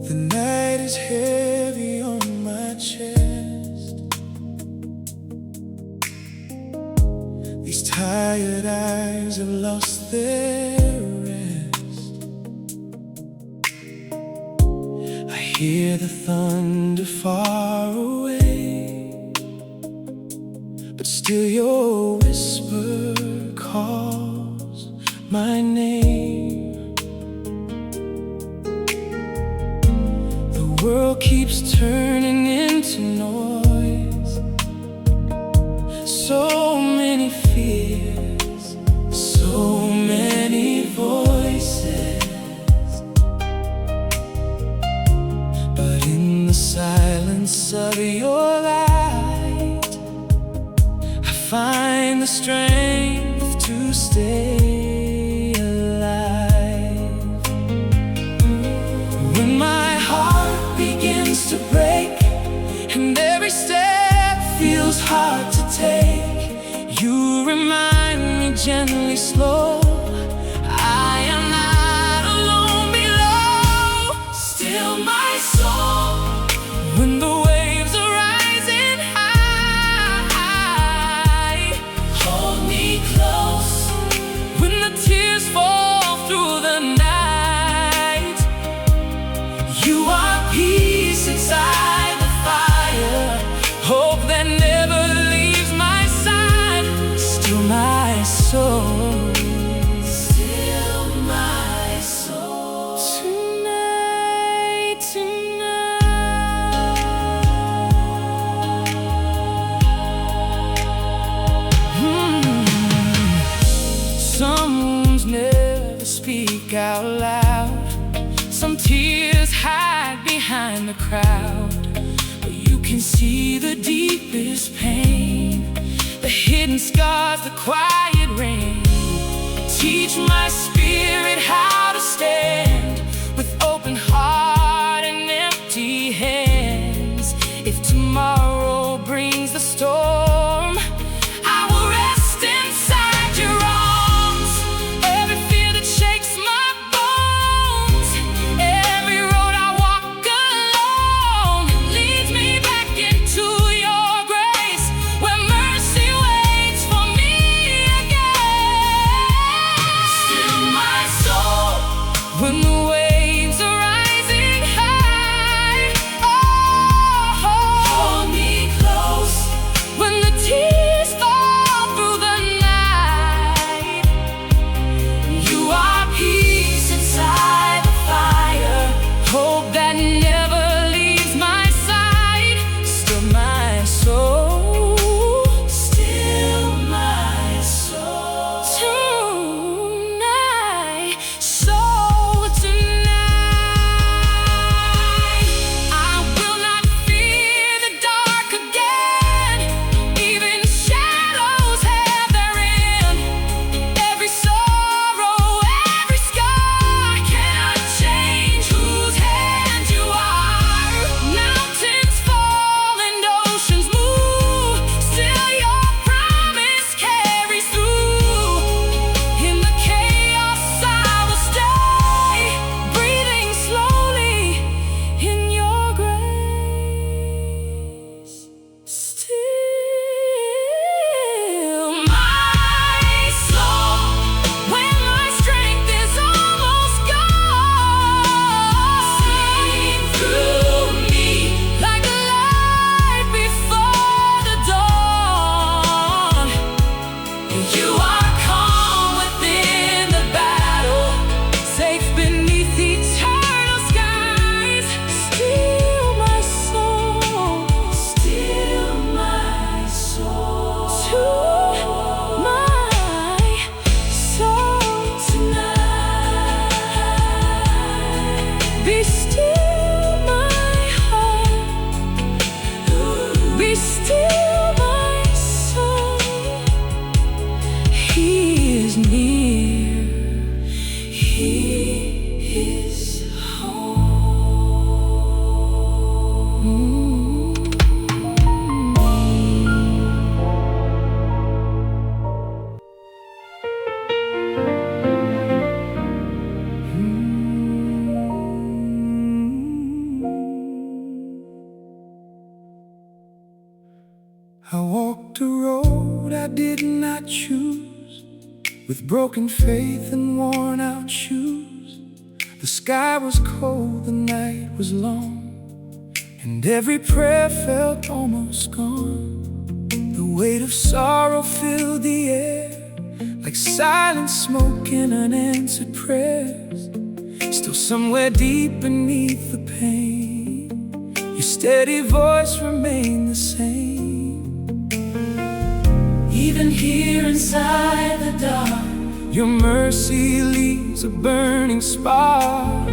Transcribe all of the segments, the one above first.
The night is heavy on my chest. These tired eyes have lost their rest. I hear the thunder far away, but still your whisper calls my name. The world keeps turning into noise. So many fears, so many voices. But in the silence of your light, I find the strength to stay alive. When my heart begins to break and every step feels hard to take, you remind me gently, slow, I am not alone below. Still my soul when the waves are rising high. Hold me close when the tears fall through the night. You are peace inside the fire, hope that never leaves my side. Still my soul, still my soul. Tonight, some wounds never speak out loud. Some tears hide behind the crowd, but you can see the deepest pain, the hidden scars, the quiet rain. Teach my spirit how to stand with open heart and empty hands. If tomorrow brings the storm, I will rest inside your arms. Every fear that shakes my bones, every road I walk alone, leads me back into your grace, where mercy waits for me again. Still my soul when the waves are rising high. Oh, hold me close when the tears fall through the night. You are peace inside the fire, hope that never leaves my side. Still my soul, still my soul. Tonight, so tonight, I will not fear the dark again. Even shadows have their end. Every sorrow, every scar cannot change whose hand you are. Mountains fall and oceans move, still your promise carries through. In the chaos I will stay, breathing slowly in your grace. Still my soul when my strength is almost gone. Sing through me like the light before the dawn. You are calm within the battle, safe beneath eternal skies. Still my soul, still my soul. To my soul tonight. Be still my heart, be still my soul. He is near, he is home. I walked a road I did not choose, with broken faith and worn out shoes. The sky was cold, the night was long, and every prayer felt almost gone. The weight of sorrow filled the air, like silent smoke in unanswered prayers. Still somewhere deep beneath the pain, your steady voice remained the same. Even here inside the dark, your mercy leaves a burning spark.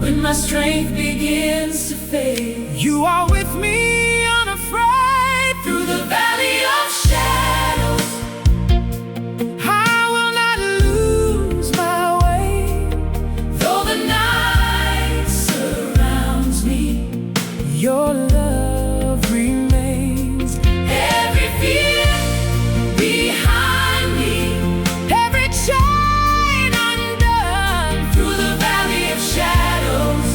When my strength begins to fade, you are with me, unafraid. Through the valley of shadows, I will not lose my way. Though the night surrounds me, your love remains. Every fear behind me, every chain undone. Through the valley of shadows,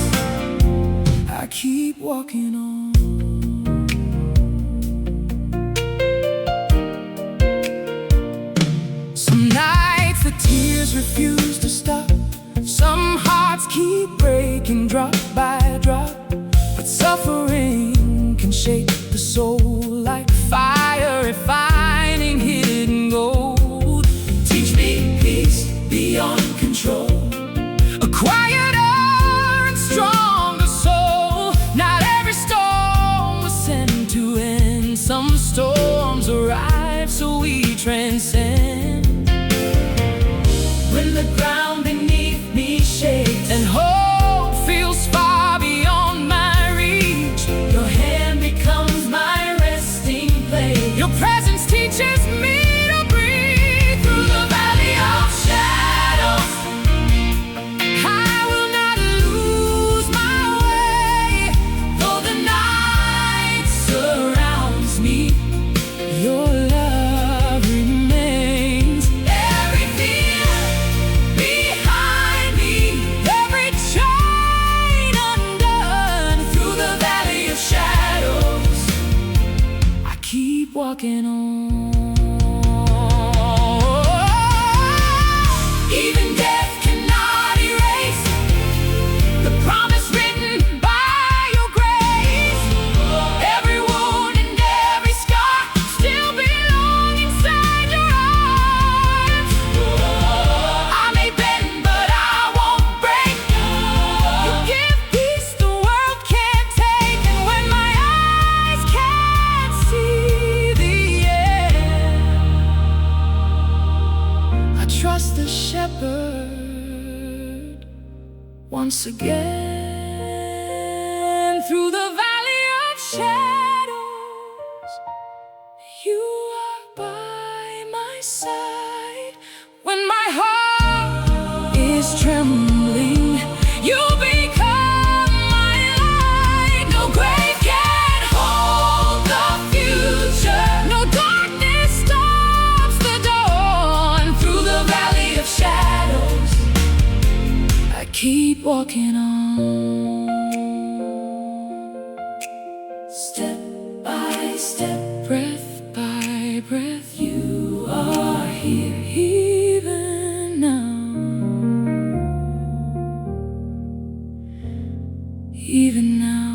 I keep walking on. Some nights the tears refuse to stop. Some hearts keep breaking drop by drop. But suffering can shake the soul like fire refining hidden gold. Teach me peace beyond control, a quieter and stronger soul. Not every storm was sent to end. Some storms arrive so we transcend. When the ground beneath me shakes and hope feels far beyond my reach, your hand becomes my resting place. Your presence teaches me to breathe. Through the valley of shadows, I will not lose my way. Though the night surrounds me, your love remains. Every fear behind me, every chain undone. Through the valley of shadows, I keep walking on. Even death cannot erase the promise written by your grace. Every wound and every scar still belong inside your arms. I may bend, but I won't break. You give peace the world can't take. And when my eyes can't see the end, I trust the shepherd once again. Through the valley of shadows, you are by my side. When my heart is trembling, you become my light. No grave can hold the future, no darkness stops the dawn. Through the valley of shadows, I keep walking on. Step by step, breath by breath, you are here, even now, even now.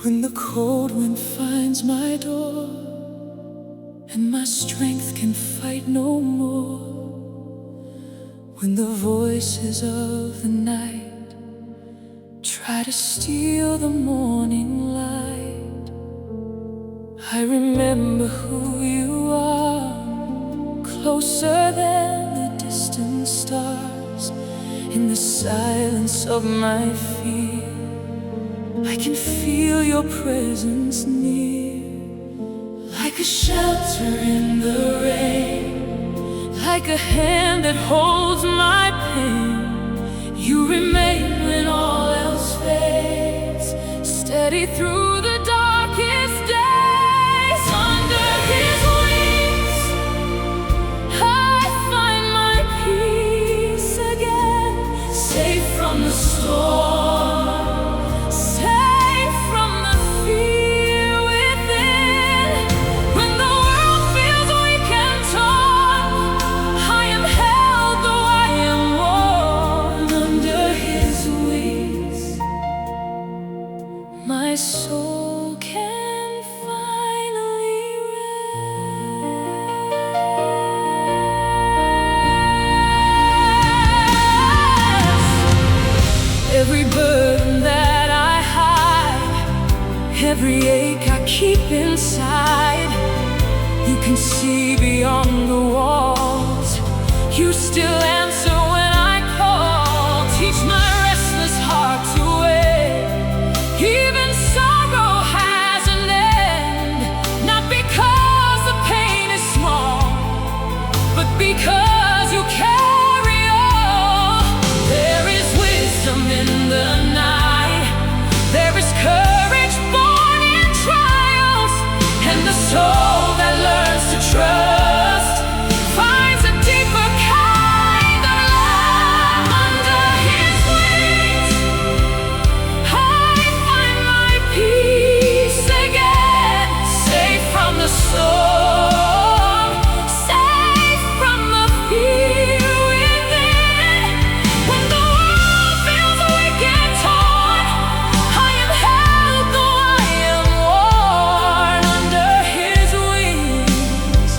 When the cold wind finds my door, and my strength can fight no more, when the voices of the night try to steal the morning light, I remember who you are, closer than the distant stars. In the silence of my fear, I can feel your presence near, like a shelter in the rain, like a hand that holds my pain. You remain when all else fades, steady through the darkest days. Under His wings, I find my peace again, safe from the storm, safe from the fear within. When the world feels weak and torn, I am held, though I am worn. Under His wings, my soul can finally rest. Every burden that I hide, every ache I keep inside, you can see beyond the walls. You still answer when I call. Teach my restless heart to wait. Even sorrow has an end, not because the pain is small, but because you carry all. There is wisdom in the night, there is courage born in trials, and the soul that learns to trust finds a deeper kind of love. Under His wings, I find my peace again, safe from the storm, safe from the fear within. When the world feels weak and torn, I am held, though I am worn. Under His wings,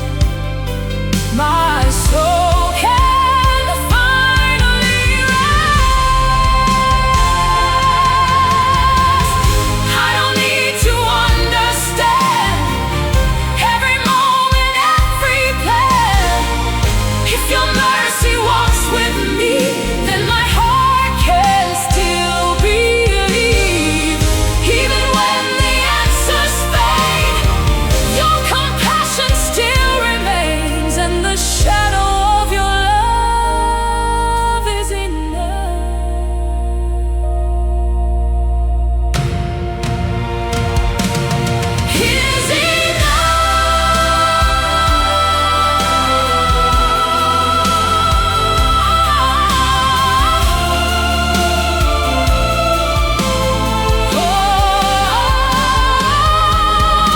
my soul can finally rest. I don't need to understand every moment, every plan. If your mercy walks with me, then my heart can still believe. Even when the answers fade, your compassion still remains, and the shadow of your love is enough. Is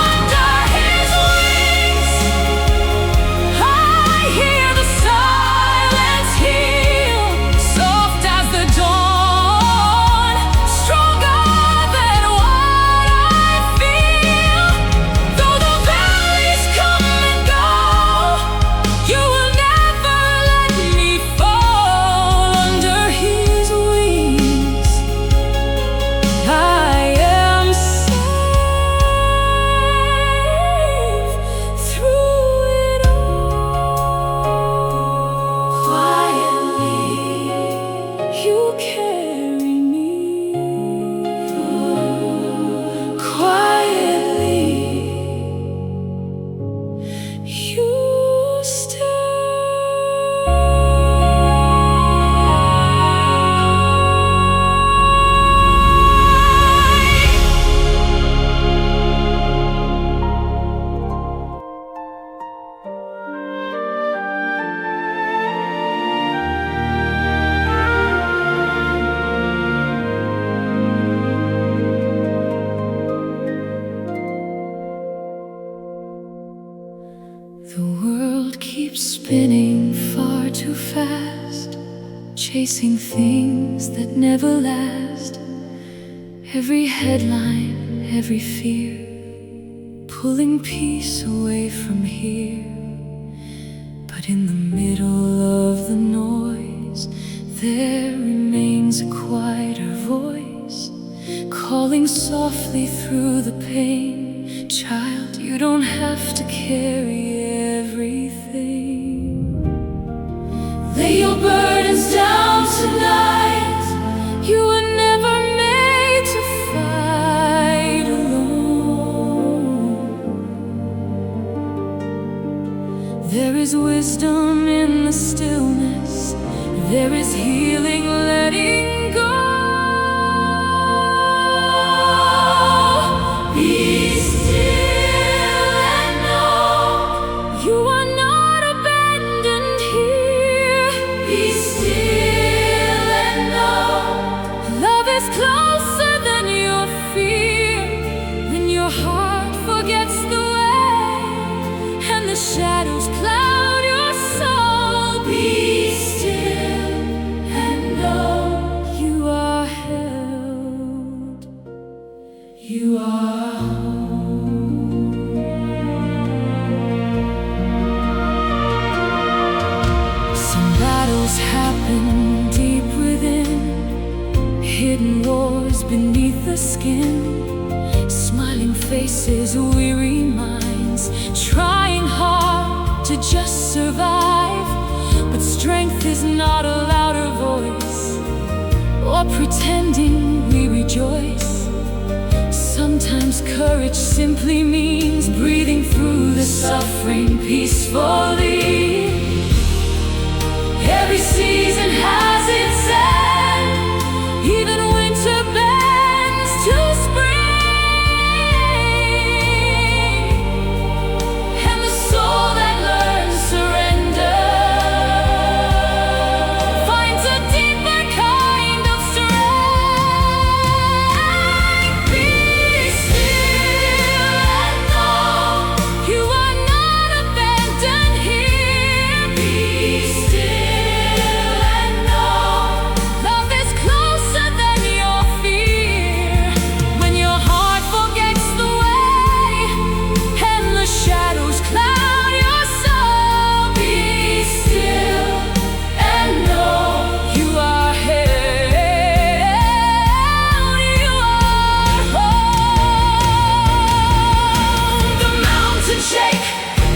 Under His wings, I hear the silence heal, soft as the dawn, stronger than what I feel. Though the valleys come and go, you will never let me fall. Under His wings, I am safe through it all. Quietly, you carry me. Quietly, you The world keeps spinning far too fast, chasing things that never last. Every headline, every fear, pulling peace away from here. But in the middle of the noise, there remains a quieter voice, calling softly through the pain. Child, you don't have to carry everything. Lay your burdens down tonight. You were never made to fight alone. There is wisdom in the stillness. There is healing letting go. Be still and know you are not abandoned here. Be still and know love is closer than your fear. When your heart forgets the way and the shadows cloud your soul, be still and know you are held. You are home. Some battles happen deep within, hidden wars beneath the skin, smiling faces, weary minds, trying hard to just survive. But strength is not a louder voice or pretending we rejoice. Sometimes courage simply means breathing through the suffering peacefully. Every season has its end, even winter bends to spring. And the soul that learns surrender finds a deeper kind of strength. Be still and know you are not abandoned here. Be still and know love is closer than your fear. When your heart forgets the way and the shadows cloud your soul, be still and know you are held. You are home. The mountains shake,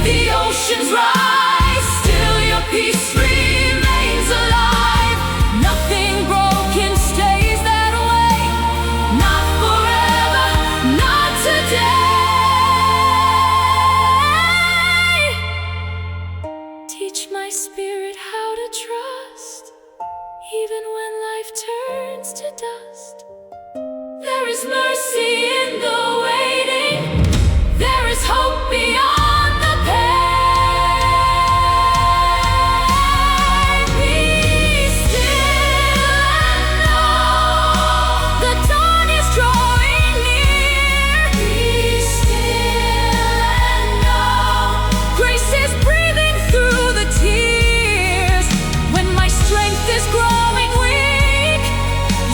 the oceans rise, still your peace remains alive. Nothing broken stays that way, not forever, not today. Teach my spirit how to trust, even when life turns to dust. There is mercy in the waiting, there is hope beyond the pain. Be still and know the dawn is drawing near. Be still and know grace is breathing through the tears. When my strength is growing weak,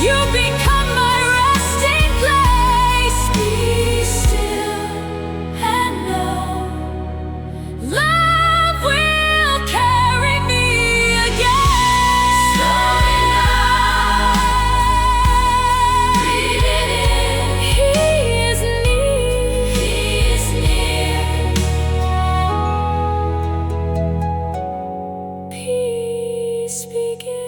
you become my resting place. Be still and know love will carry me again. Slowing down, breathe it in. He is near. He is near. Peace begin.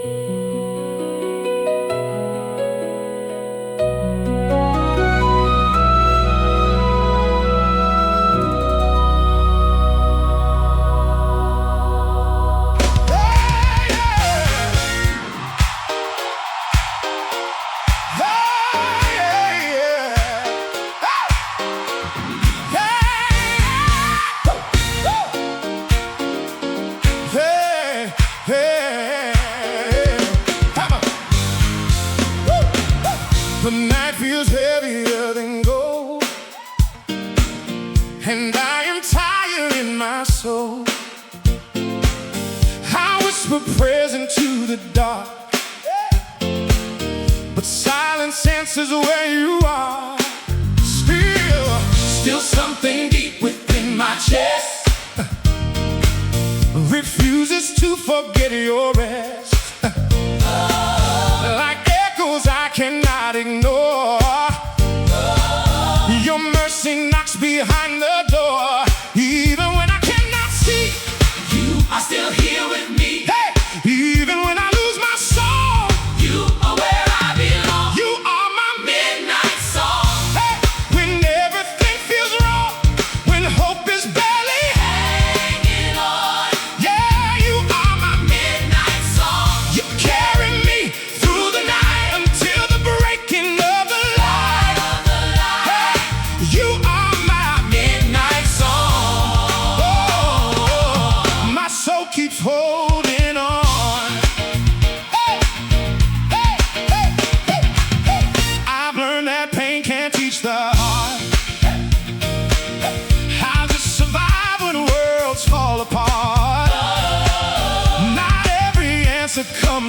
The night feels heavier than gold, and I am tired in my soul. I whisper prayers into the dark, but silence answers where you are. Still something deep within my chest refuses to forget your rest. Like echoes I cannot ignore, your mercy knocks behind the door. Even when I cannot see, you are still here with me. Hey, even when I lose my soul, you are where I belong. You are my midnight song. Hey, when everything feels wrong, when hope is barely hanging on. Yeah, you are my midnight song.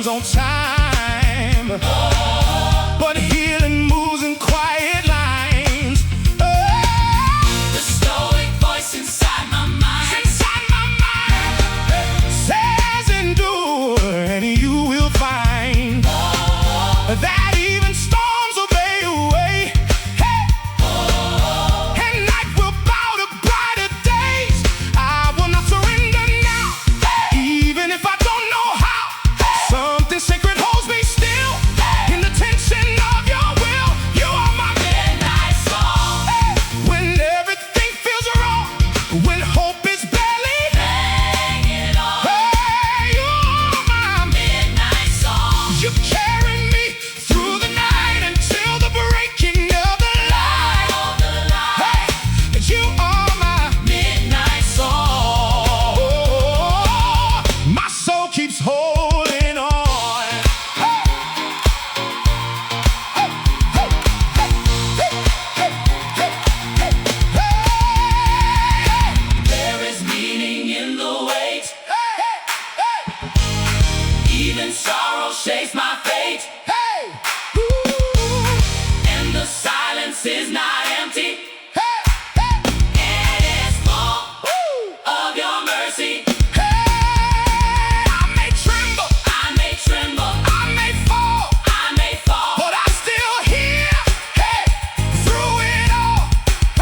comes on time. But healing moves in quiet lines. The stoic voice inside my mind Says endure, and you will find that even storms obey away. Hey! And night will bow to brighter days. I will not surrender now, even if I don't know how. Something sacred holds me still in the tension of your will. You are my midnight song. when everything feels wrong, when hope is barely Hanging on. hey, you are my Midnight song. you carry me through the night until the breaking of the light. Hold the line. Hey, you are my Midnight song. oh, my soul keeps holding on. Hey, hey, hey, hey, hey, hey, hey, hey, There is meaning in the wait. hey, hey, Even sorrow shapes my fate. hey, ooh, And the silence is not empty. hey, hey, And it's full ooh. of your mercy. Hey, I may tremble, I may tremble. I may fall, I may fall. but I'm still here. Hey, through it all.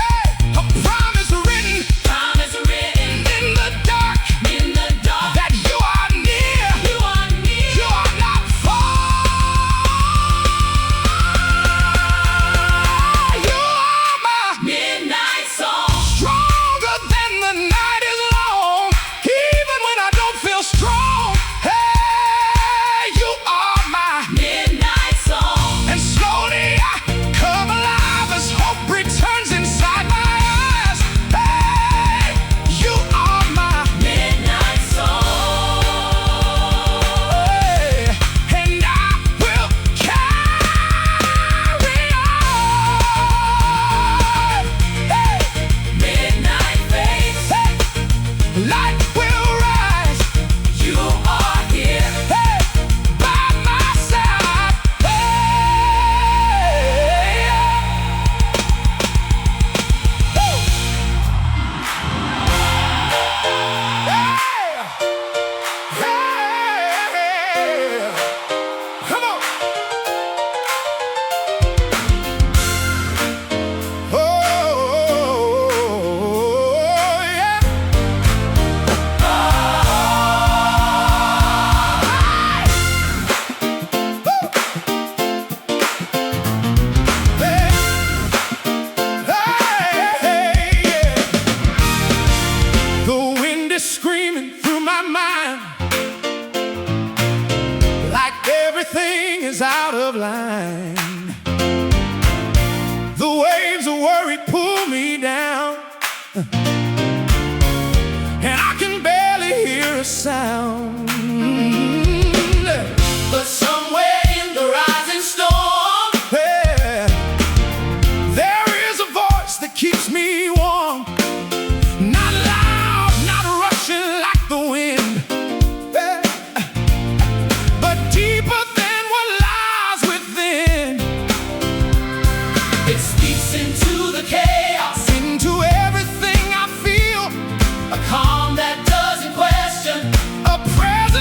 Hey, a promise written Promise written in the dark in the dark. that you are near. You are near. You are not far. You are my Midnight song. stronger than the night is long. Even when I don't feel strong. Hey, you are my. Midnight song. And slowly I come alive as hope returns inside my eyes. Hey, you are my. Midnight song. Hey, and I will carry on. Hey, Midnight face. hey, light will rise. You are here. Hey, by my side. Hey, woo. Hey, come on. Oh, yeah. Hey, yeah. The wind is screaming through my mind like everything is out of line. The waves of worry pull me down, and I can barely hear a sound. But somewhere in the rising storm, Yeah, there is a voice that keeps me warm. Not loud, not rushing like the wind, yeah, but deeper than what lies within. it speaks into the chaos. Into everything I feel, A calm that doesn't question. a presence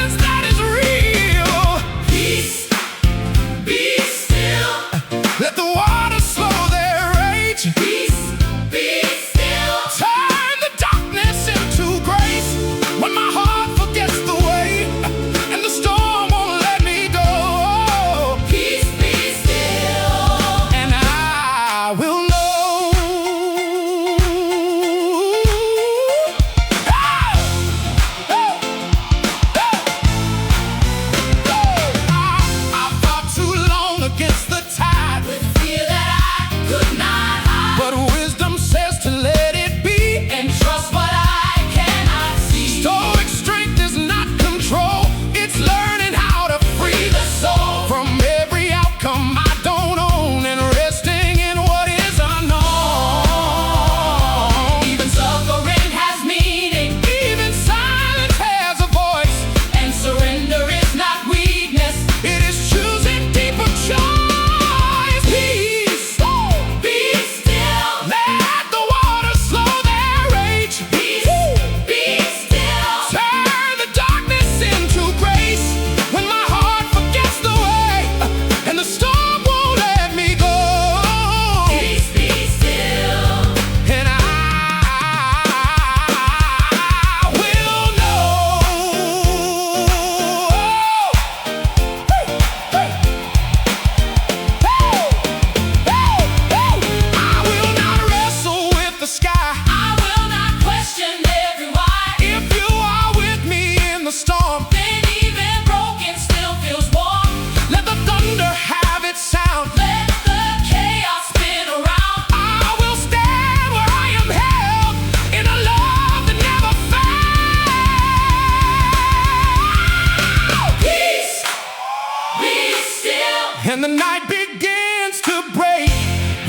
when the night begins to break.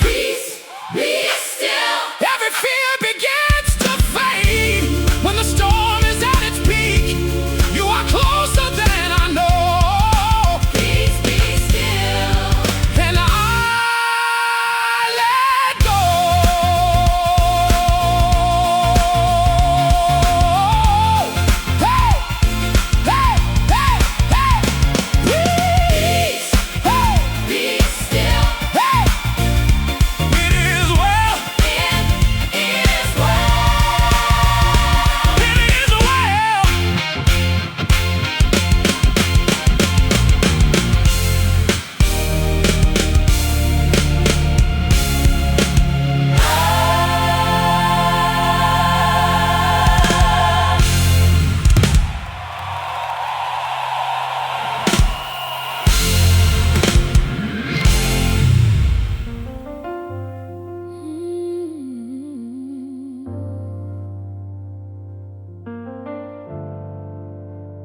Peace, be still. Every fear begins to fade. When the storm is at its peak, you are closer than I know. Peace, be still. And I let go. Hey, hey, hey, hey. Peace, hey, Be still. hey. It is well. It is well. It is well.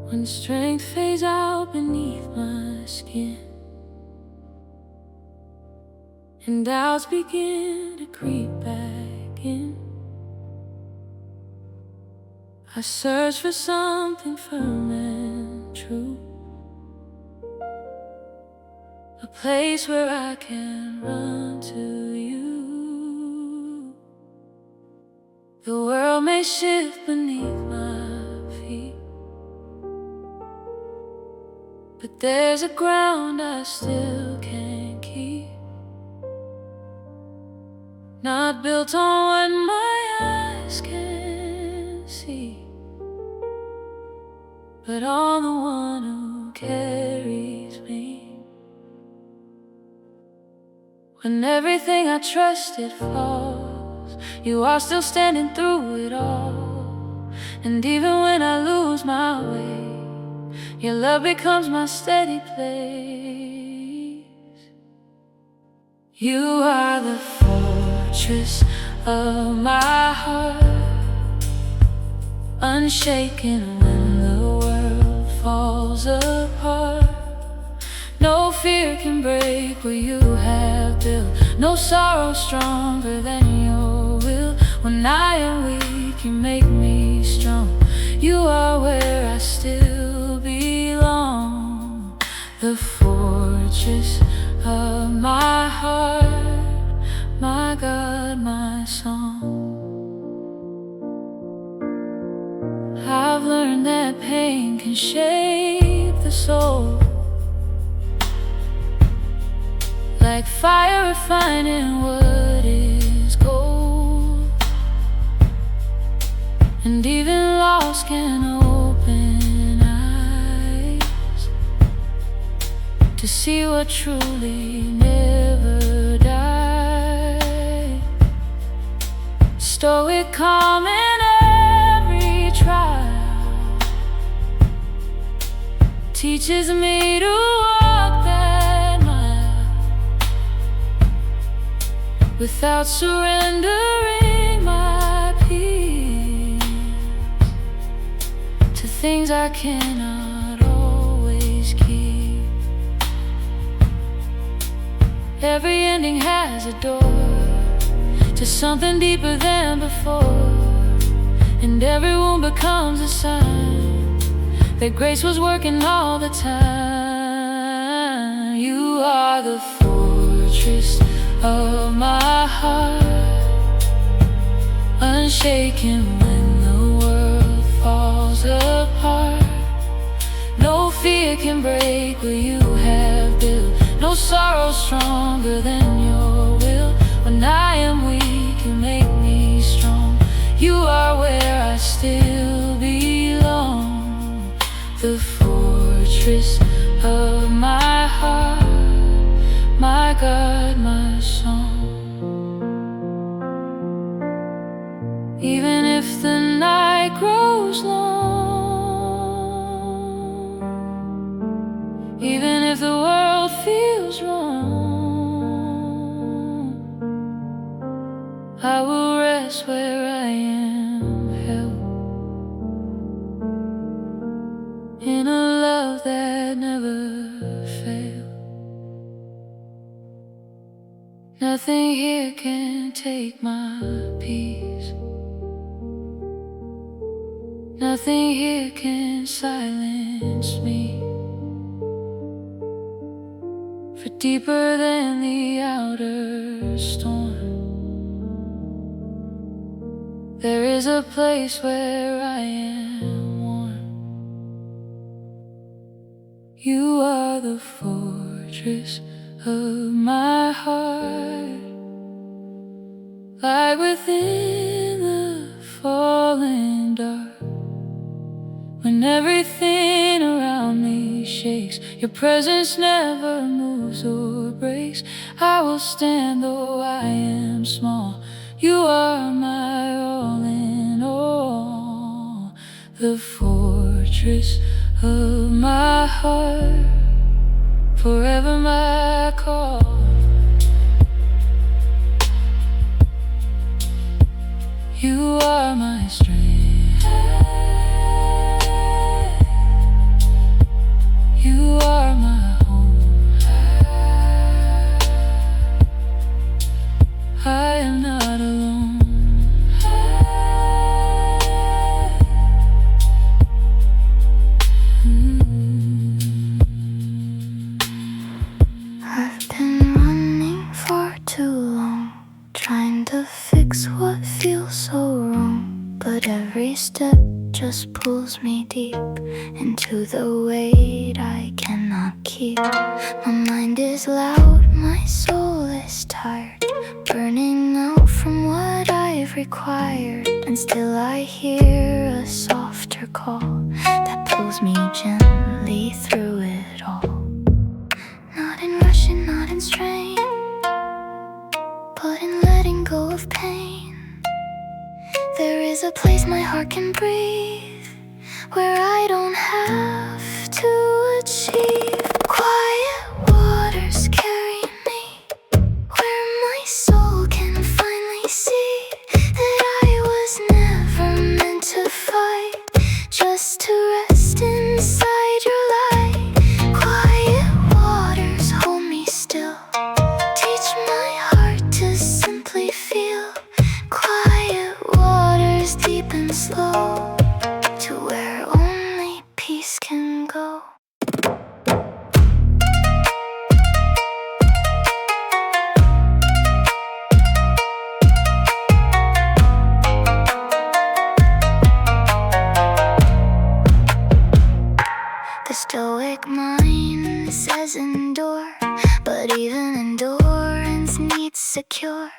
When strength fades out beneath my skin and doubts begin to creep back in, I search for something firm and true, a place where I can run to you. The world may shift beneath my feet, but there's a ground I still can't keep, not built on what my eyes can see, but on the one who carries me. When everything I trusted falls, you are still standing through it all. And even when I lose my way, your love becomes my steady place. You are the fortress of my heart, unshaken when the world falls apart. No fear can break what you have built, no sorrow stronger than your will. When I am weak, you make me strong. You are where I still belong, the fortress of my heart, my God, my song. I've learned that pain can shape the soul, like fire refining what is gold. And even loss can open eyes to see what truly never died. Stoic calm in every trial teaches me to walk that mile without surrendering my peace to things I cannot always keep. Every ending has a door to something deeper than before, and every wound becomes a sign that grace was working all the time. You are the fortress of my heart, unshaken when the world falls apart. No fear can break what you have built, no sorrow stronger than your will. When I am weak, you make me strong. You are where I still belong, the fortress of my heart, my God, my song. Even if the night grows long, even if the world feels wrong, I will rest where I am held, in a love that never failed. Nothing here can take my peace. Nothing here can silence me. For deeper than the outer storm, there is a place where I am warm. You are the fortress of my heart, like within the fallen dark. When everything around me shakes, your presence never moves or breaks. I will stand though I am small. You are my all in all, the fortress of my heart, forever my call. You are my strength. You are my home. I am not alone. I've been running for too long, trying to fix what feels so wrong. But every step just pulls me deep into the weight I cannot keep. My mind is loud, my soul is tired, burning out from what I've required. And still I hear a softer call that pulls me gently through it all. Not in rushing, not in strain, but in letting go of pain. There is a place my heart can breathe, where I don't have to achieve. Quiet waters carry me, where my soul can finally see that I was never meant to fight, just to rest inside your light. Quiet waters hold me still, teach my heart to simply feel. Quiet waters deep and slow, to where only peace can go. The stoic mind says endure, but even endurance needs secure.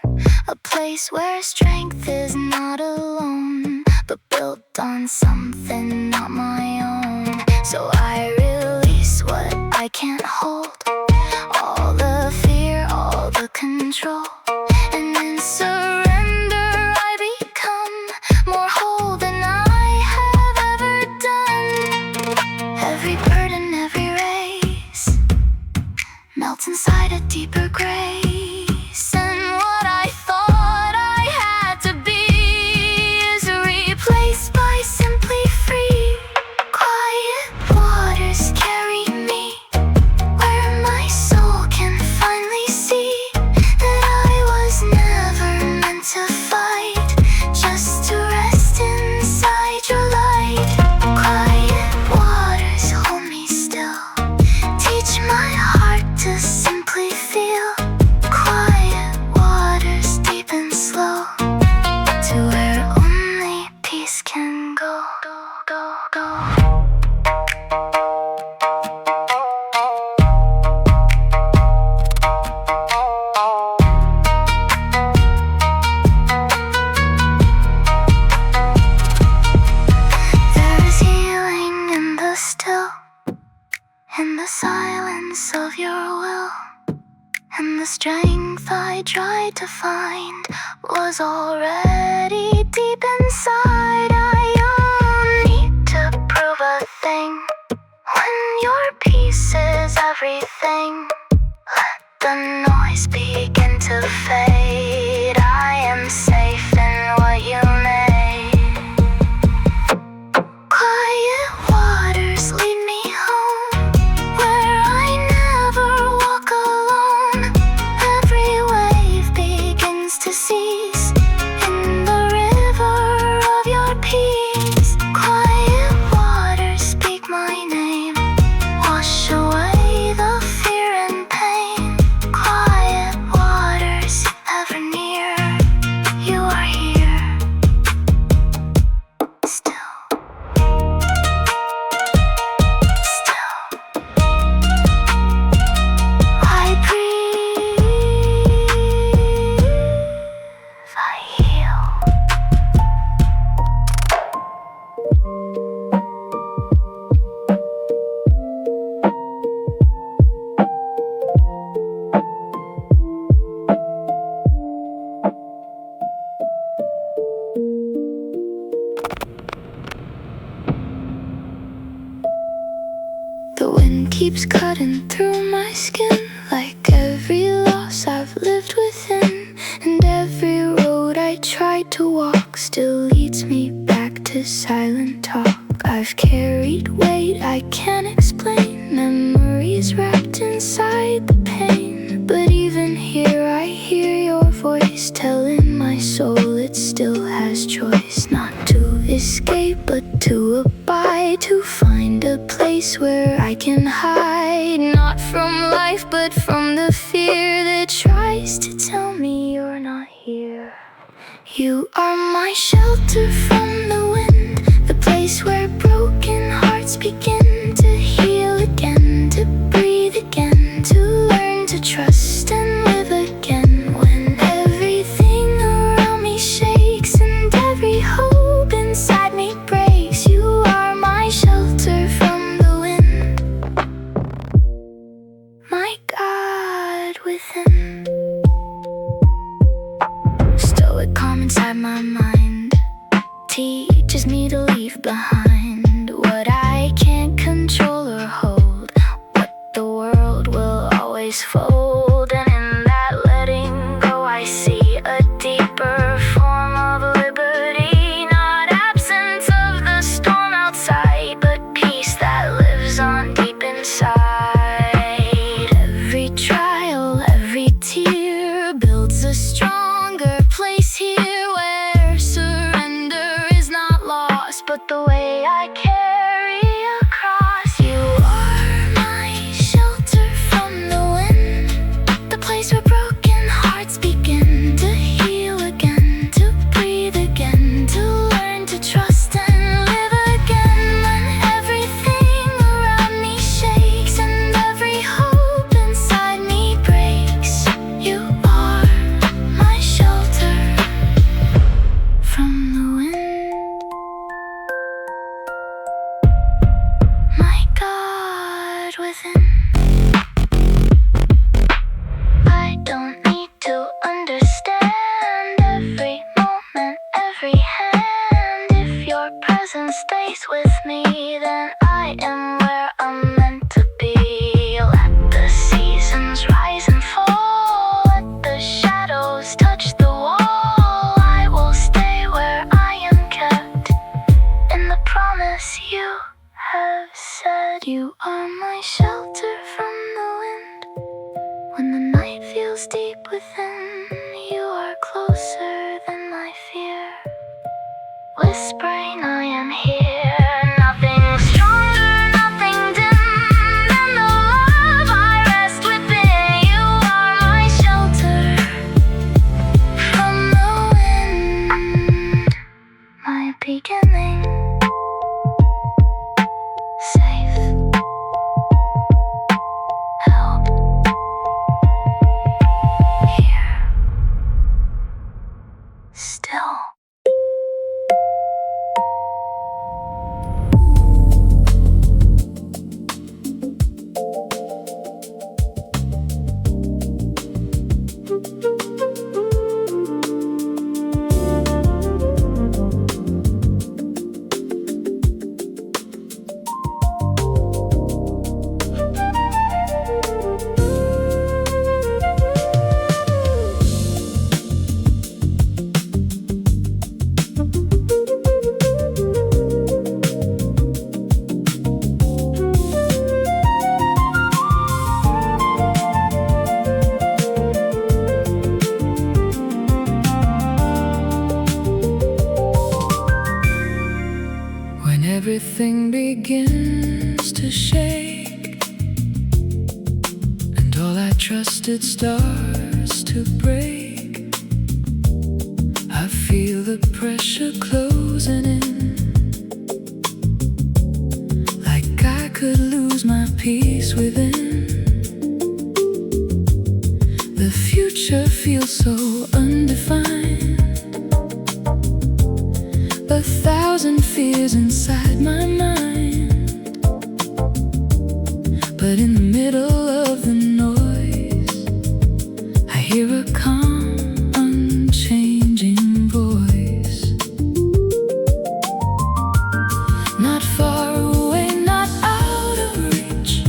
A place where strength is not alone, but built on something not my own. So I release what I can't hold, all the fear, all the control. And in surrender I become more whole than I have ever done. Every burden, every race melts inside a deeper grace. And what I thought I had to be is replaced by simply free. Quiet waters carry me, where my soul can finally see that I was never meant to fight, just to rest inside your light. Quiet waters hold me still, teach my heart to simply feel. Quiet waters deep and slow, to where only peace can go. There is healing in the still, in the silence of your will. And the strength I tried to find was already deep inside. I don't need to prove a thing when your peace is everything. Let the noise begin to fade. I am safe in what you made. Quiet waters lead me home, where I never walk alone. Every way wind keeps cutting through my skin, like every loss I've lived within. And every road I tried to walk still leads me back to silent talk. I've carried weight I can't explain, memories wrapped inside the pain. But even here I hear your voice telling my soul it still has choice. Not to escape but to abide, to find a place where I can hide. Not from life but from the fear that tries to tell me you're not here. You are my shelter from the wind, the place where broken hearts begin to heal again, to breathe again, to learn to trust and live again. When everything around me shakes and every hope inside me breaks, you are my shelter from the wind, my God within. Stoic calm inside my mind teaches me to leave behind what I can't control or hold, what the world will always fold. And in that letting go I see a deeper form of liberty, not absence of the storm outside, but peace that lives on deep inside. Every trial, every tear builds a stronger place here, where surrender is not lost, but the way I carry across. You are my shelter from the wind, the place where broken hearts begin to heal again, to breathe again, to learn to trust and live again. When everything around me shakes and every hope inside me breaks, you are my shelter from the wind, my God within. I don't need to understand every moment, every hand. If your presence stays with me, then I am where I'm meant to be. Let the seasons rise and fall, let the shadows touch the wall. I will stay where I am kept, in the promise you have said. You are my shelter from the wind, when the night feels deep within. You are closer than my fear, whispering I am here. Nothing stronger, nothing dim than the love I rest within. You are my shelter from the wind, my beginning, safe, held here, still. When everything begins to shake and all I trusted starts to break, I feel the pressure closing in, like I could lose my peace within. The future feels so undefined, a thousand fears inside my mind. But in the middle of the noise, I hear a calm, unchanging voice. Not far away, not out of reach,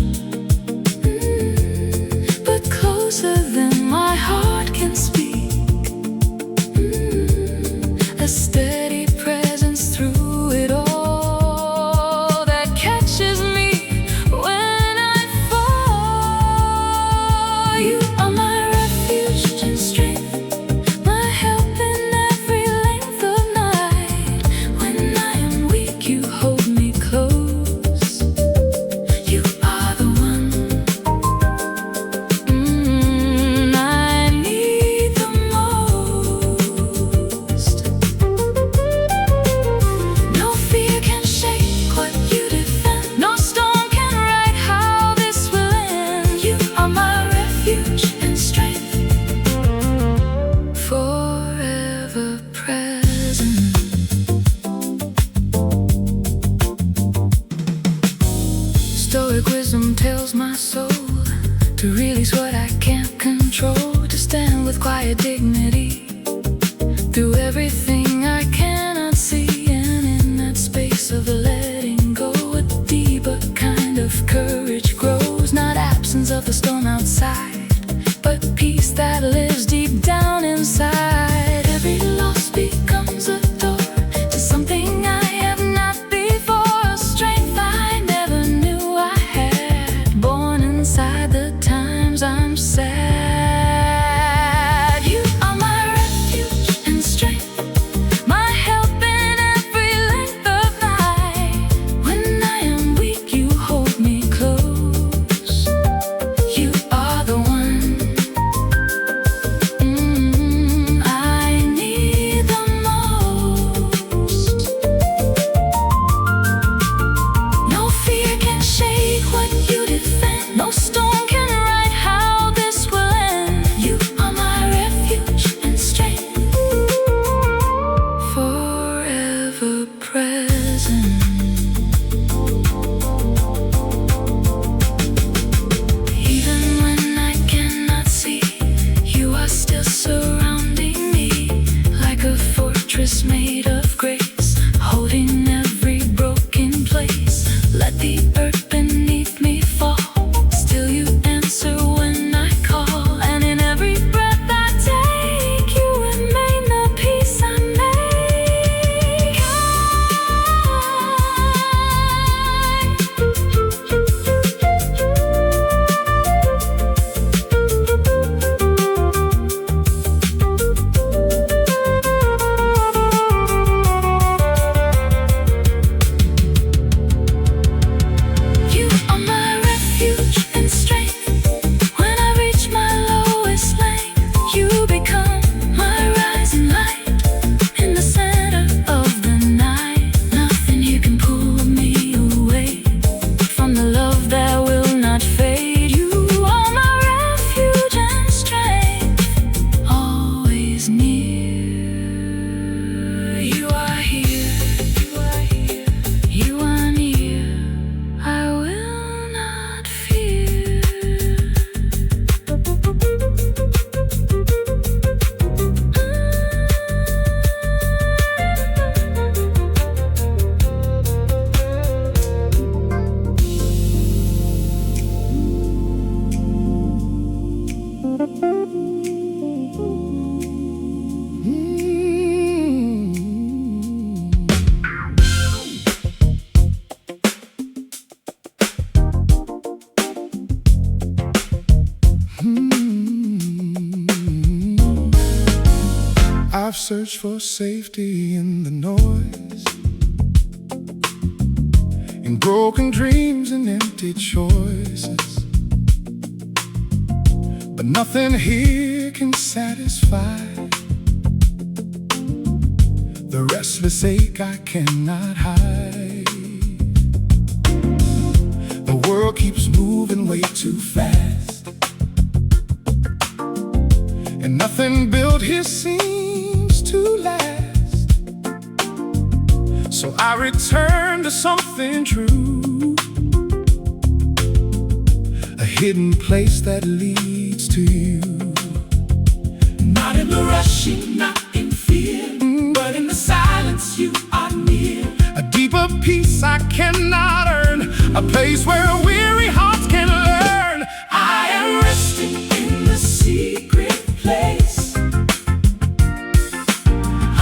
Stoic wisdom tells my soul to release what I can't control, to stand with quiet dignity through everything I cannot see. And in that space of letting go, a deeper kind of courage grows. Not absence of the storm outside, but peace that lives deep down inside. Every loss becomes a door to something I have not before, a strength I never knew I had, born inside the times I'm sad. You are my refuge and strength, my help in every length of night. When I am weak, you hold me close. You are the one I need the most. No fear can shake what you defend, no storm can right how this will end. You are my refuge and strength, forever present. Even when I cannot see, you are still surrounding me like a fortress made of grace, holding every broken place. Let the earth beneath me fall, still you answer when I call. And in every breath I take, you remain the peace I make. You are my refuge and strength. When I reach my lowest length, you become my rising light. In the center of the night, nothing here can pull me away from the love that will not fade. You are my refuge and strength, always near. You are here, you are near, I will not fear. I've searched for safety in the noise, in broken dreams and empty choices, but nothing here can satisfy the restless ache I cannot hide. The world keeps moving way too fast, and nothing built here seems to last. So I return to something true, a hidden place that leads to you. Not in the rushing, not in fear, but in the silence you are near. A deeper peace I cannot earn, a place where weary hearts can learn. I am resting in the secret place,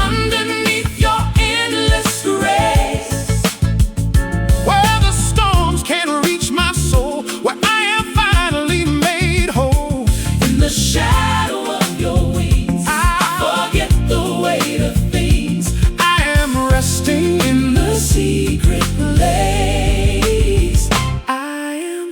underneath your endless grace, where the storms can't reach my soul, where I am finally made whole. In the shadow of your wings, I forget the weight of things. I am resting in the secret place. I am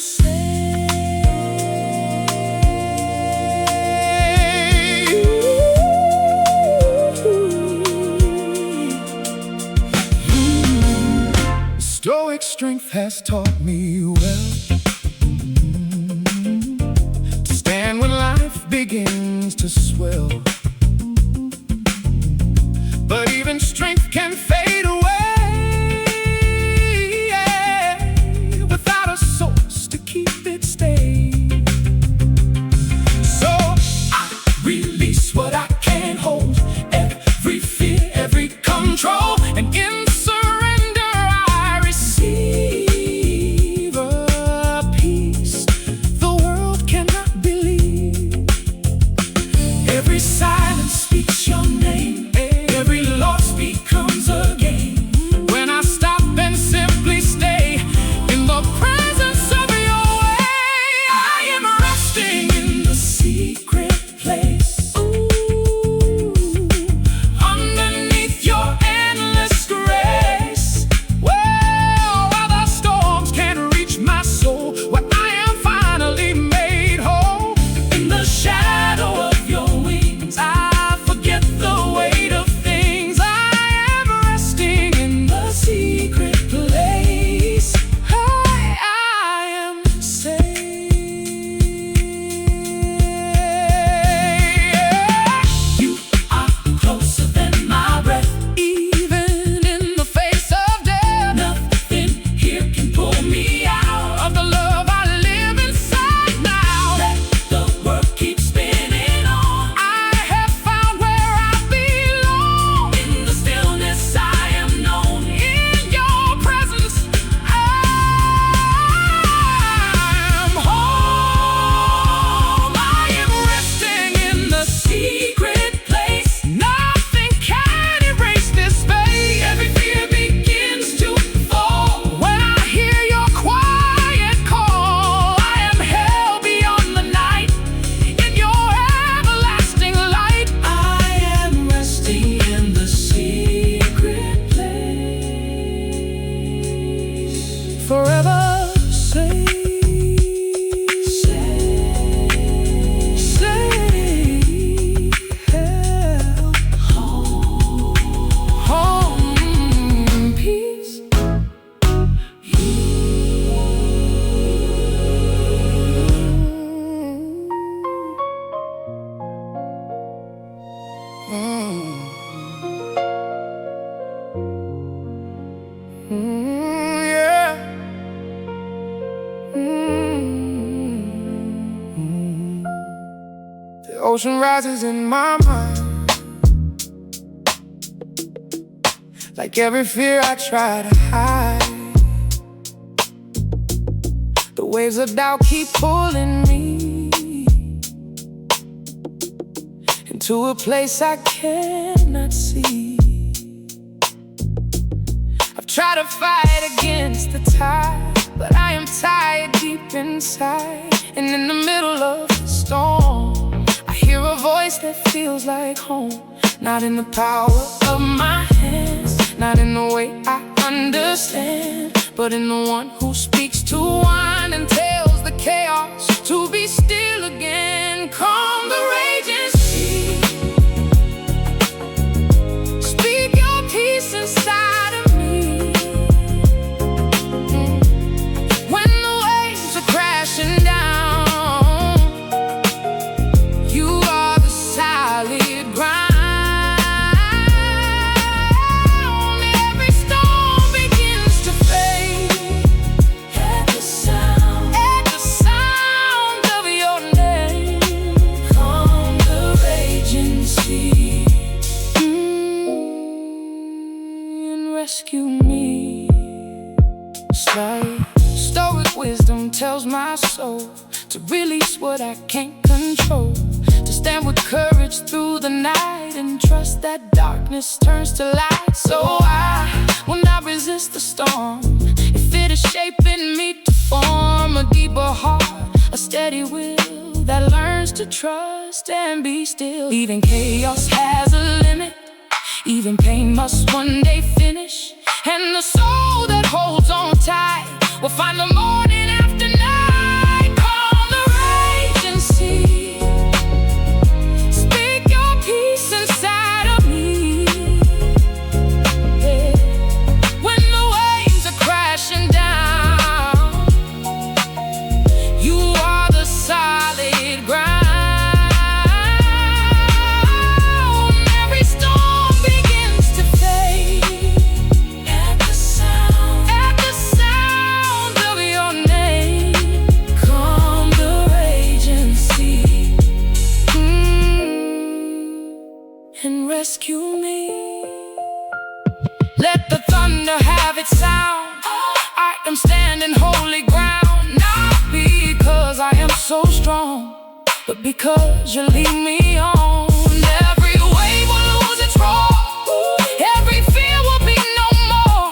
Stoic strength has taught me well to stand when life begins to swell. But even strength can fade away, without a source of the love I live inside now. Let the world keep spinning on. I have found where I belong. In the stillness I am known. In your presence, I'm home. I am resting in the Secret place. nothing can erase this space. Every fear begins to fall. When I hear your quiet call, I am held beyond the night. In your everlasting light, I am resting in the secret place. forever safe. Home, peace. Yeah. The ocean rises in my mind, like every fear I try to hide. The waves of doubt keep pulling me into a place I cannot see. I've tried to fight against the tide, but I am tired deep inside. And in the middle of the storm, I hear a voice that feels like home. Not in the power of my hands, not in the way I understand, but in the one who speaks to one and tells the chaos to be still again. Calm the raging sea. Speak your peace inside of me. When the waves are crashing down, you are the solid ground. Every storm begins to fade At the sound of your name. calm the raging sea. And rescue me. Stoic wisdom tells my soul to release what I can't control, to stand with courage through the night and trust that darkness turns to light. So I will not resist the storm if it is shaping me to form a deeper heart, a steady will that learns to trust and be still. Even chaos has a limit, even pain must one day finish, and the soul that holds on tight will find the morning after night. Calm the raging sea. Speak your peace inside of me. Yeah. When the waves are crashing down, you are the solid ground. Every storm begins to fade At the sound of your name. Calm the raging sea. And rescue me. Let the thunder have its sound. I am standing holy ground, not because I am so strong, but because you lead me on. Every wave will lose its roar, every fear will be no more.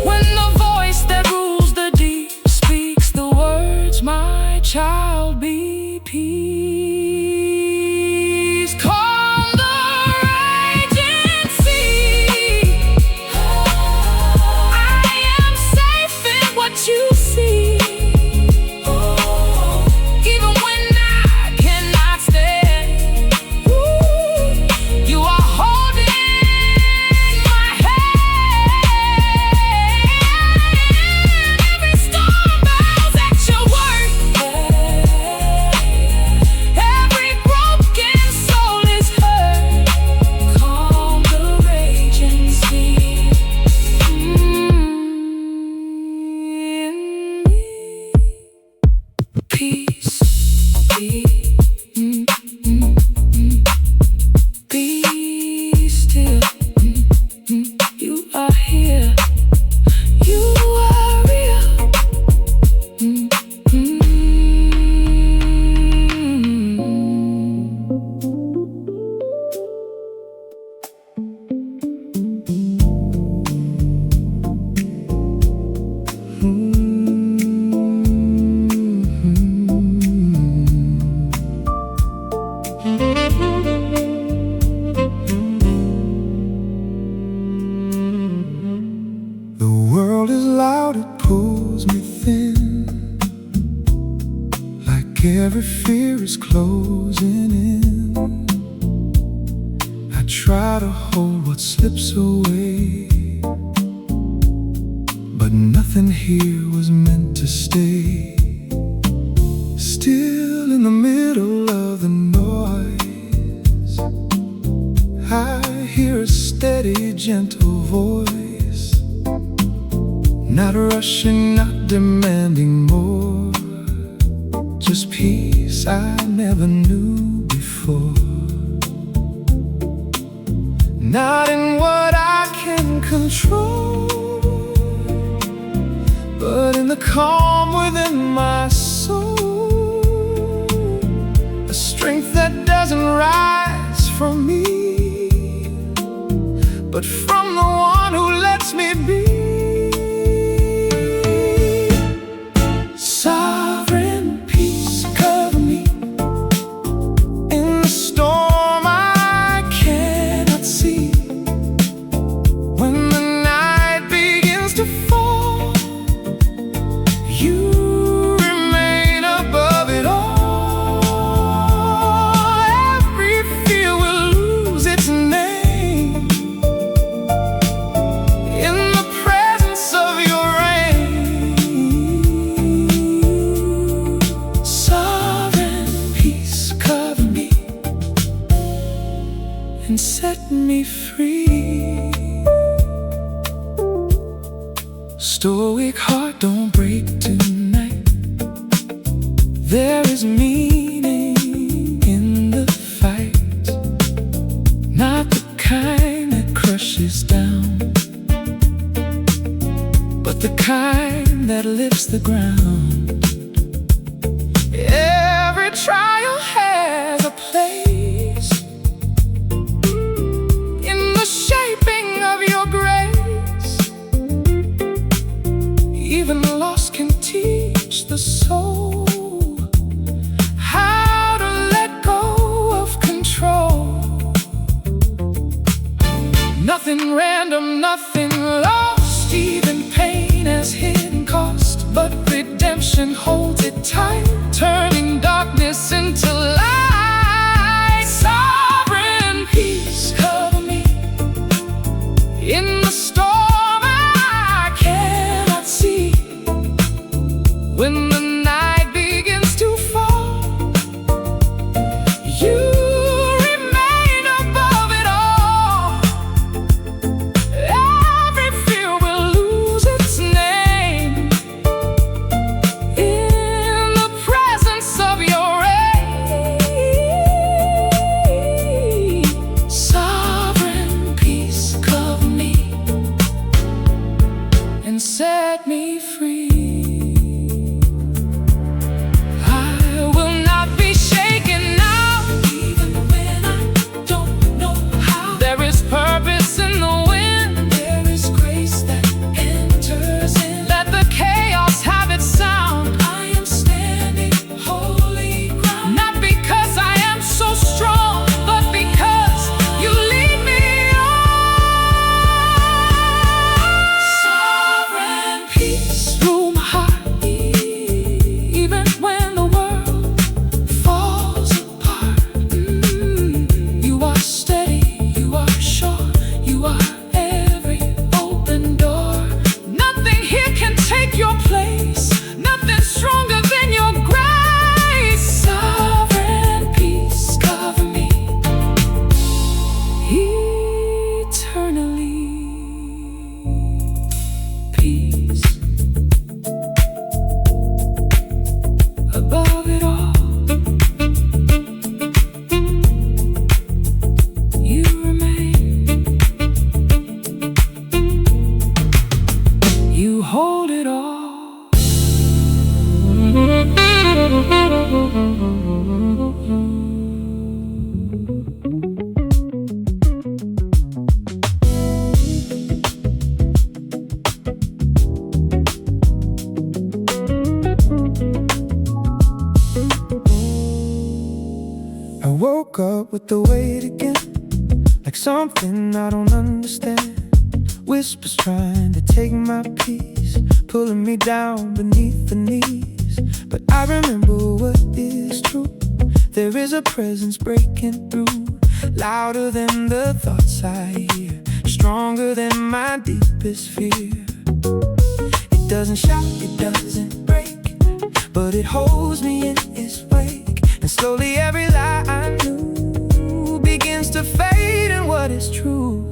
When the voice that rules the deep speaks the words, my child, be peace. Calm the raging sea. I am safe in what you see. Even when I cannot stand, thin, like every fear is closing in. I try to hold what slips away, but nothing here was meant to stay. Still in the middle of the noise, I hear a steady, gentle voice, not rushing, not demanding more, just peace I never knew before. Not in what I can control, but in the calm within my soul, a strength that doesn't rise from me, but from the one who lets me be. Sovereign peace, cover me in the storm I cannot see. When the night begins to fall, you remain above it all. Every fear will lose its name in the presence of your reign. Sovereign peace, cover me and set me free. Stoic heart, don't break tonight. There is meaning in the fight, not the kind that crushes down, but the kind that lifts the ground. Every trial has a place in the shaping of your grace. Even loss can teach the soul how to let go of control. Nothing random, nothing lost. Even pain has hidden cost, but redemption holds it tight, turning darkness into light. Sovereign peace, cover me in the storm I cannot see. When the night begins to fall, you remain above it all. Every fear will lose its name in the presence of your reign. Sovereign peace, cover me and set me free. I will not be shaken now, even when I don't know how. There is purpose in the wind, there is grace that enters in. Let the chaos have its sound. I am standing holy ground, not because I am so strong, but because you lead me on. Sovereign peace, rule my heart, even when the world falls apart. You are steady, you are sure, you are every open door. Nothing here can take your place, nothing stronger than your grace. Sovereign peace, cover me eternally. Peace above it all. You remain, you hold it all. I woke up with the weight again, like something I don't understand. Whispers trying to take my peace, pulling me down beneath the knees. But I remember what is true. There is a presence breaking through, louder than the thoughts I hear, stronger than my deepest fear. It doesn't shout, it doesn't break, but it holds me in its wake. And slowly every lie I knew begins to fade in what is true.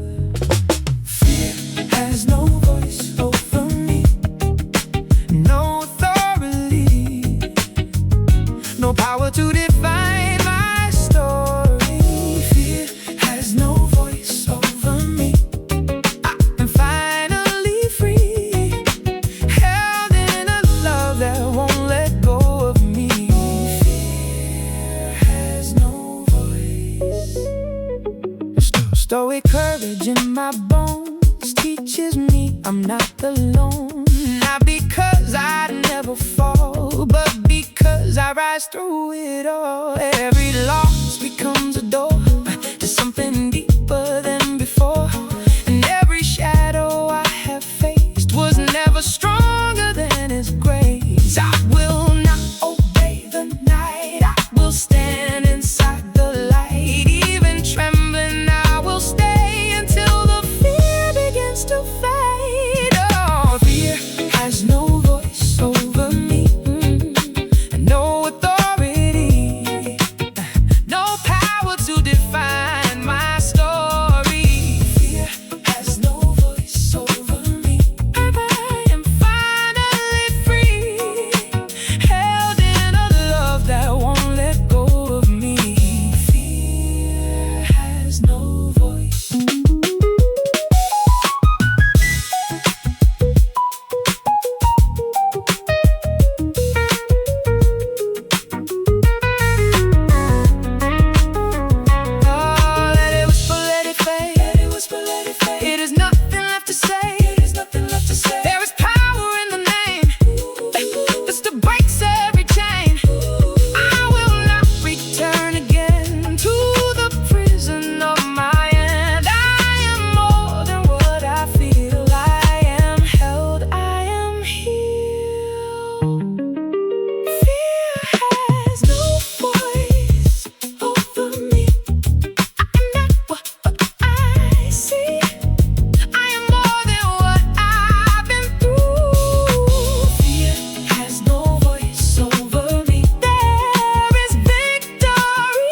Fear has no voice over me, no authority, no power to define my story. Fear has no voice over me. I am finally free, held in a love that won't let go of me. Fear has no voice. Stoic courage in my bones teaches me I'm not alone. Not because I never fall, but because I rise through it all. Every loss becomes a door to something deeper than before. And every shadow I have faced was never stronger than its grace. I will not obey the night, I will stand inside the light. Even trembling, I will stay until the fear begins to fade. Oh, fear has no voice over me, and no authority, no power to define my story. Fear has no voice over me. I am finally free, held in a love that won't let go of me. Fear has no voice. Oh, let it whisper, let it fade. Let it whisper, let it fade. It is nothing left to say. It is nothing left to say. There is power in the name. This that breaks every chain. I will not return again to the prison of my end. I am more than what I feel. I am held, I am healed. Fear has no voice over me. I am not what I see. I am more than what I've been through. Fear has no voice over me. There is victory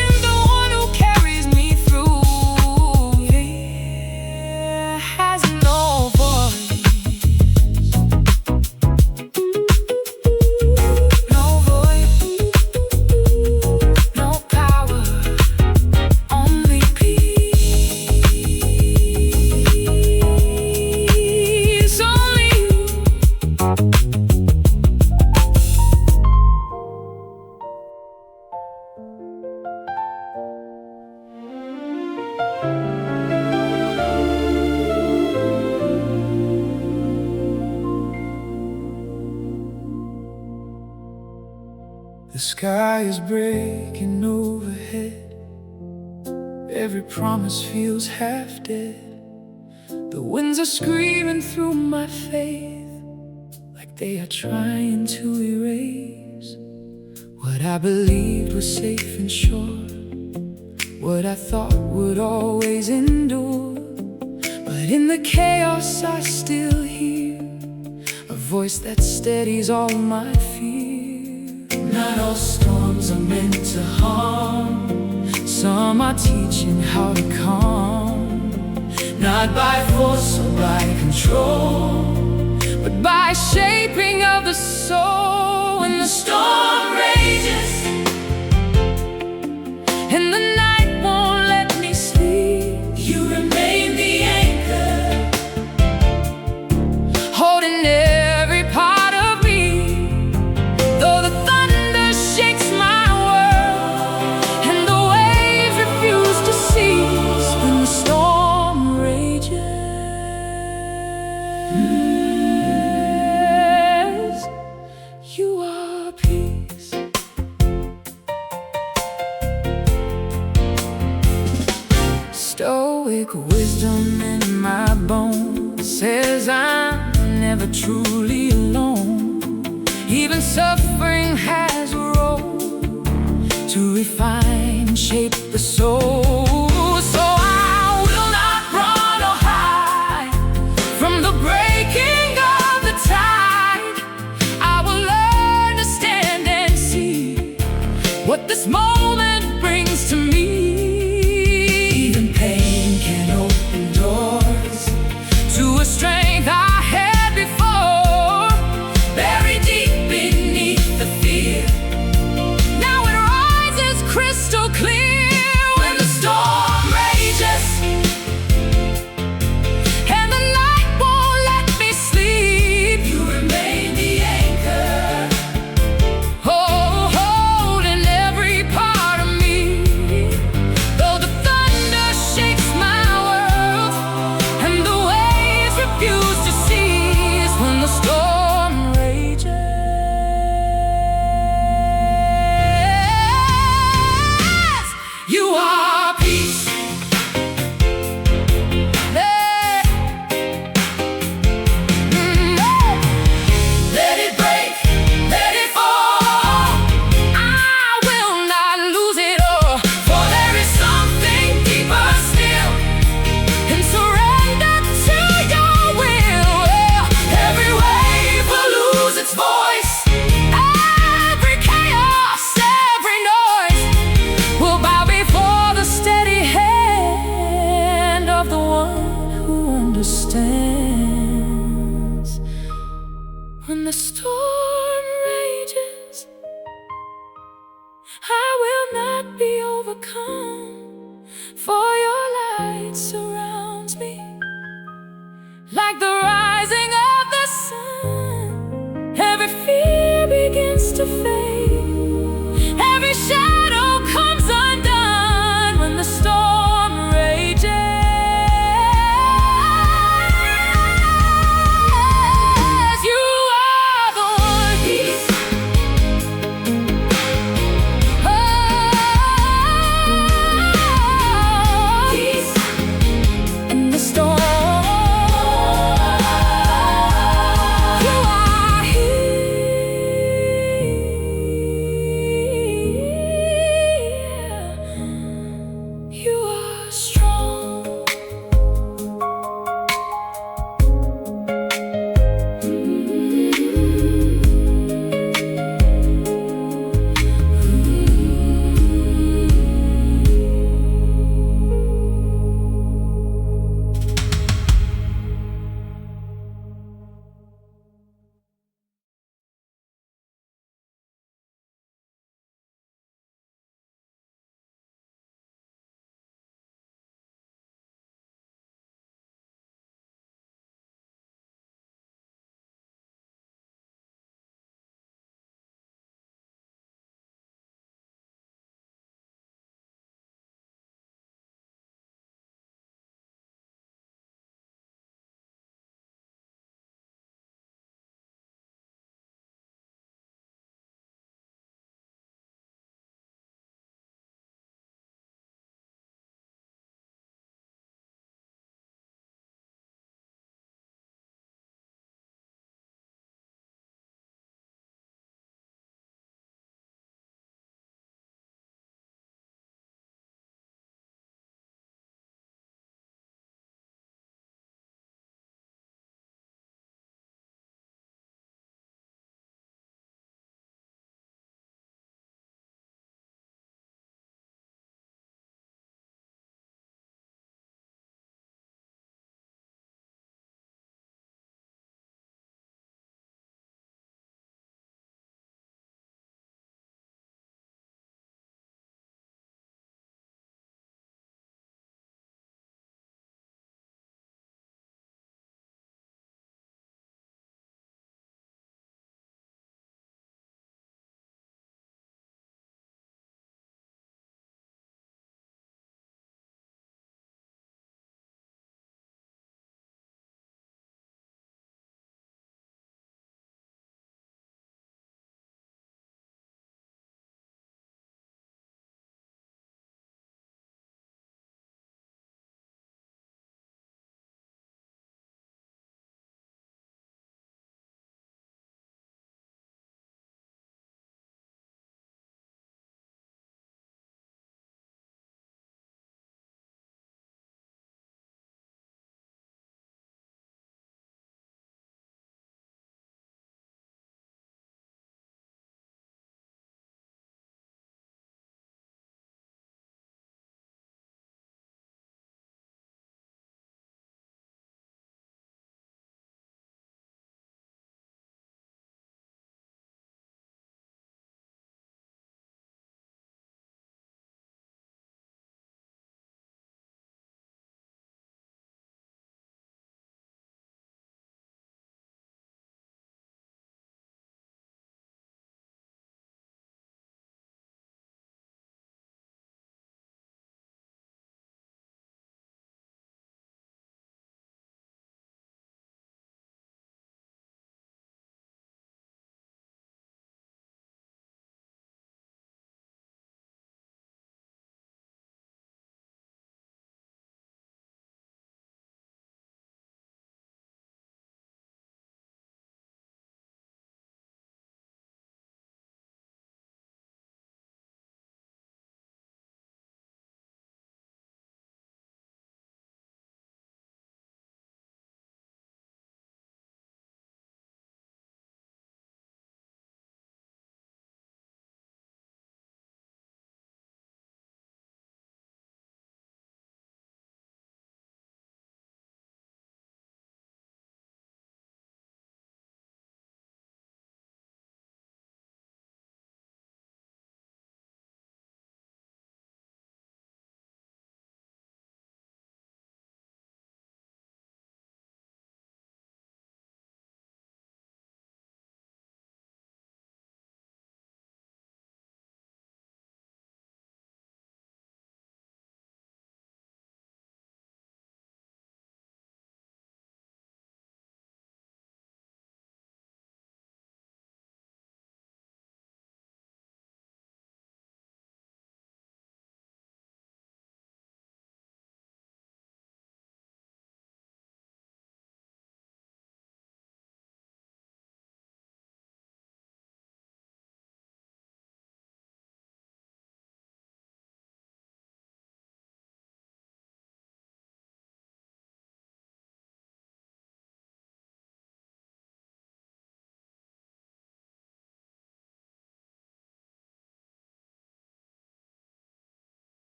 in the one who carries me through. Fear has no voice. No voice, no power, only peace. Only you. The sky is breaking overhead. Every promise feels half dead. The winds are screaming through my faith, like they are trying to erase what I believed was safe and sure, what I thought would always endure. But in the chaos I still hear a voice that steadies all my fear. Not all storms are meant to harm. Some are teaching how to calm, not by force or by control, but by shaping of the soul. When the storm rages and the night won't let me sleep, you remain the anchor, holding every part of me. Though the thunder shakes my world and the waves refuse to cease, when the storm rages, you are peace. never truly alone. Even suffering has a role to refine and shape the soul. So I will not run or hide from the breaking of the tide. I will learn to stand and see what this moment brings to me. Even pain can open doors to a strength I had before, buried deep beneath the fear. Now it rises crystal clear when the storm rages and the night won't let me sleep. You remain the anchor, oh, holding every part of me. Though the thunder shakes my world and the waves refuse to cease, when the storm rages, you are peace. Hey. Let it break, let it fall. I will not lose it all, for there is something deeper still, and surrender to your will. Every wave will lose its voice, every chaos, every noise will bow before the steady hand of the one who understands. When the storm